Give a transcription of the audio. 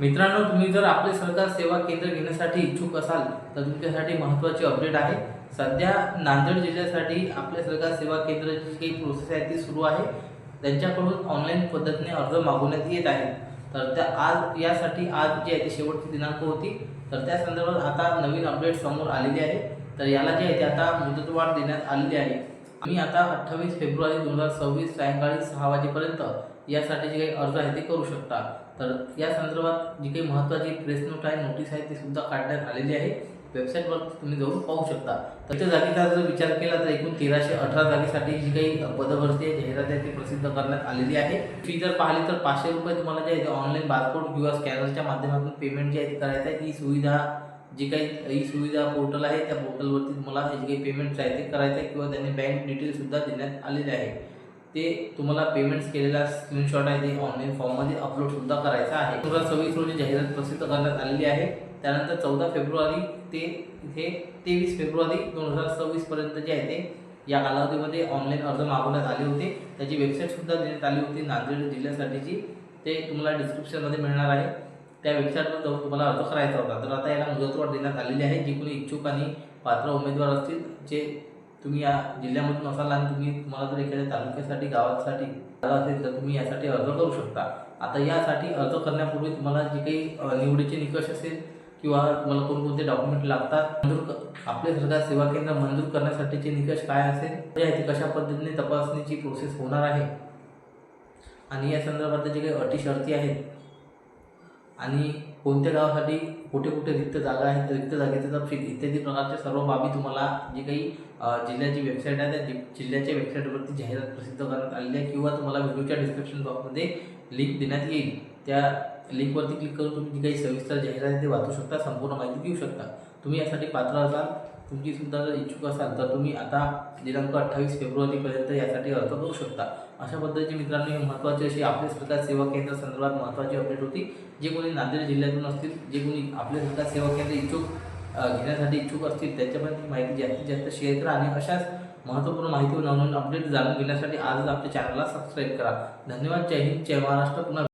मित्रांनो, तुम्ही जर आपले सरकार सेवा केंद्र घेण्यासाठी इच्छुक असाल तर तुमच्यासाठी महत्त्वाची अपडेट आहे। सध्या नांदेड जिल्ह्यासाठी आपले सरकार सेवा केंद्राची काही प्रोसेस आहे ती सुरू आहे। त्यांच्याकडून ऑनलाईन पद्धतीने अर्ज मागवण्यात येत आहे। तर त्या आज यासाठी आज जी आहे ती शेवटची दिनांक होती। तर त्या संदर्भात आता नवीन अपडेट समोर आलेली आहे। तर याला जे आहे ते आता मुदतवाढ देण्यात आलेली आहे। आम्ही आता 28 फेब्रुवारी 2026 सायंकाळी 6 वाजेपर्यंत यासाठी जे काही अर्ज आहे ते करू शकता। तर या संदर्भात जी काही महत्त्वाची प्रेस नोट आहे, नोटीस आहे ती सुद्धा काढण्यात आलेली आहे। वेबसाईटवर तुम्ही जाऊन पाहू शकता। तर त्या जागेचा जर विचार केला तर एकूण 1318 जागेसाठी जी काही पदभरती आहे, जाहिरात आहे ती प्रसिद्ध करण्यात आलेली आहे। फी जर पाहिली तर 500 रुपये तुम्हाला जे आहे ते ऑनलाईन बारकोड किंवा स्कॅनरच्या माध्यमातून पेमेंट जे आहे ते करायचं आहे। ही सुविधा जी काही ई-सुविधा पोर्टल आहे त्या पोर्टलवरती तुम्हाला जे काही पेमेंट आहे ते करायचं आहे किंवा त्यांनी बँक डिटेल सुद्धा देण्यात आलेले आहे। ते तुम्हाला पेमेंट्स केलेला स्क्रीनशॉट आहे ते ऑनलाईन फॉर्ममध्ये अपलोड सुद्धा करायचा आहे। 2026 रोजी जाहिरात प्रसिद्ध करण्यात आलेली आहे। त्यानंतर 14 फेब्रुवारी ते इथे 23 फेब्रुवारी 2026 पर्यंत जे आहे ते या कालावधीमध्ये ऑनलाईन अर्ज मागवण्यात आले होते। त्याची वेबसाईट सुद्धा देण्यात आली होती नांदेड जिल्ह्यासाठीची, ते तुम्हाला डिस्क्रिप्शनमध्ये मिळणार आहे। त्या वेबसाईटवर जाऊन तुम्हाला अर्ज करायचा होता। तर आता याला मुदतवाढ देण्यात आलेली आहे। जे कोणी इच्छुक आणि पात्र उमेदवार असतील, जे तुम्ही या जिल्ह्यामधून असाल आणि तुम्हाला जर एखाद्या तालुक्यासाठी गावासाठी असेल तर तुम्ही यासाठी अर्ज करू शकता। आता यासाठी अर्ज करण्यापूर्वी तुम्हाला जे काही निवडीचे निकष असेल किंवा तुम्हाला कोणकोणते डॉक्युमेंट लागतात, आपले सरकार सेवा केंद्र मंजूर करण्यासाठीचे निकष काय असेल, ते कशा पद्धतीने तपासणीची प्रोसेस होणार आहे आणि या संदर्भात जे काही अटी शर्ती आहेत आणि कोणत्या गावासाठी कुठे कुठे रिक्त जागा आहेत, रिक्त जागेचा तपशील इत्यादी प्रकारच्या सर्व बाबी तुम्हाला जी काही जिल्ह्याची वेबसाईट आहे त्या जिल्ह्याच्या वेबसाईटवरती जाहिरात प्रसिद्ध करण्यात आलेली आहे किंवा तुम्हाला व्हिडिओच्या डिस्क्रिप्शन बॉक्समध्ये लिंक देण्यात येईल। त्या लिंकवरती क्लिक करून तुम्ही जी काही सविस्तर जाहिरात आहे ते वाचू शकता, संपूर्ण माहिती घेऊ शकता। तुम्ही यासाठी पात्र असाल, तुमची सुद्धा जर इच्छुक असाल तर तुम्ही आता दिनांक 28 फेब्रुवारीपर्यंत यासाठी अर्ज करू शकता। अशा पद्धतीची मित्रांनो ही महत्त्वाची अशी आपले सरकार सेवा केंद्र संदर्भात महत्त्वाची अपडेट होती। जे कोणी नांदेड जिल्ह्यातून असतील, जे कोणी आपले सरकार सेवा केंद्र घेण्यासाठी इच्छुक असतील त्यांच्यापर्यंत ही माहिती जास्तीत जास्त शेअर करा आणि अशाच महत्त्वपूर्ण माहिती व नवनवीन अपडेट जाणून घेण्यासाठी आजच आपल्या चॅनलला सबस्क्राईब करा। धन्यवाद। जय हिंद, जय महाराष्ट्र। पुन्हा